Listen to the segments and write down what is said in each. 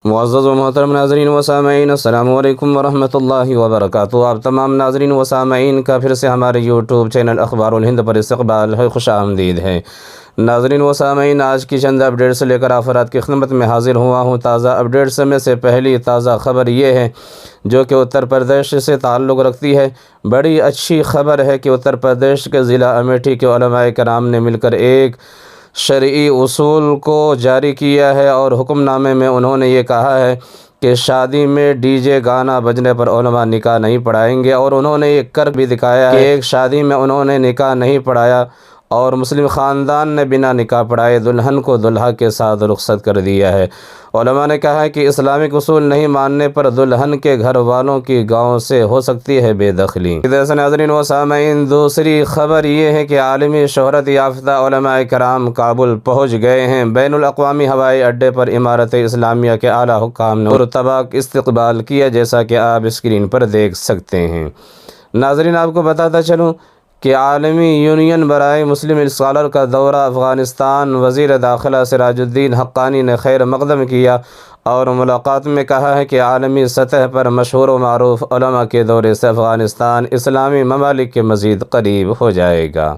معزز و محترم ناظرین و سامعین، السلام علیکم ورحمۃ اللہ وبرکاتہ۔ آپ تمام ناظرین و سامعین کا پھر سے ہمارے یوٹیوب چینل اخبار الہند پر استقبال ہے، خوش آمدید ہے۔ ناظرین و سامعین، آج کی چند اپڈیٹس لے کر افراد کی خدمت میں حاضر ہوا ہوں۔ تازہ اپڈیٹس میں سے پہلی تازہ خبر یہ ہے جو کہ اتر پردیش سے تعلق رکھتی ہے۔ بڑی اچھی خبر ہے کہ اتر پردیش کے ضلع امیٹھی کے علماء کرام نے مل کر ایک شرعی اصول کو جاری کیا ہے، اور حکم نامے میں انہوں نے یہ کہا ہے کہ شادی میں ڈی جے گانا بجنے پر علماء نکاح نہیں پڑھائیں گے، اور انہوں نے یہ کر بھی دکھایا ہے کہ ایک شادی میں انہوں نے نکاح نہیں پڑھایا اور مسلم خاندان نے بنا نکاح پڑھائے دلہن کو دلہا کے ساتھ رخصت کر دیا ہے۔ علماء نے کہا ہے کہ اسلامک اصول نہیں ماننے پر دلہن کے گھر والوں کی گاؤں سے ہو سکتی ہے بے دخلی۔ جیسے ناظرین و سامعین، دوسری خبر یہ ہے کہ عالمی شہرت یافتہ علماء کرام کابل پہنچ گئے ہیں۔ بین الاقوامی ہوائی اڈے پر امارت اسلامیہ کے اعلیٰ حکام نے پرتباک استقبال کیا، جیسا کہ آپ اسکرین پر دیکھ سکتے ہیں۔ ناظرین، آپ کو بتاتا چلوں کہ عالمی یونین برائے مسلم اسکالر کا دورہ افغانستان، وزیر داخلہ سراج الدین حقانی نے خیر مقدم کیا اور ملاقات میں کہا ہے کہ عالمی سطح پر مشہور و معروف علماء کے دورے سے افغانستان اسلامی ممالک کے مزید قریب ہو جائے گا۔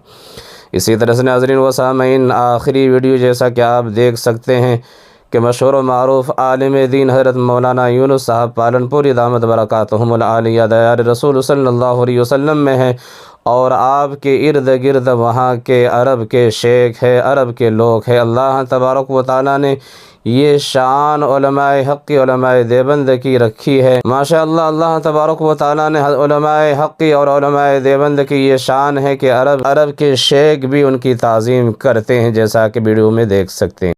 اسی طرح سے ناظرین و سامعین، آخری ویڈیو جیسا کہ آپ دیکھ سکتے ہیں کہ مشہور و معروف عالم دین حضرت مولانا یونس صاحب پالنپوری دامت برکاتہم العالیہ دیار رسول صلی اللہ علیہ وسلم میں ہے، اور آپ کے ارد گرد وہاں کے عرب کے شیخ ہے، عرب کے لوگ ہیں۔ اللہ تبارک و تعالیٰ نے یہ شان علماء حق کی، علماء دیوبند کی رکھی ہے۔ ماشاء اللہ، اللہ تبارک و تعالیٰ نے علماء حق کی اور علماء دیوبند کی یہ شان ہے کہ عرب کے شیخ بھی ان کی تعظیم کرتے ہیں، جیسا کہ ویڈیو میں دیکھ سکتے ہیں۔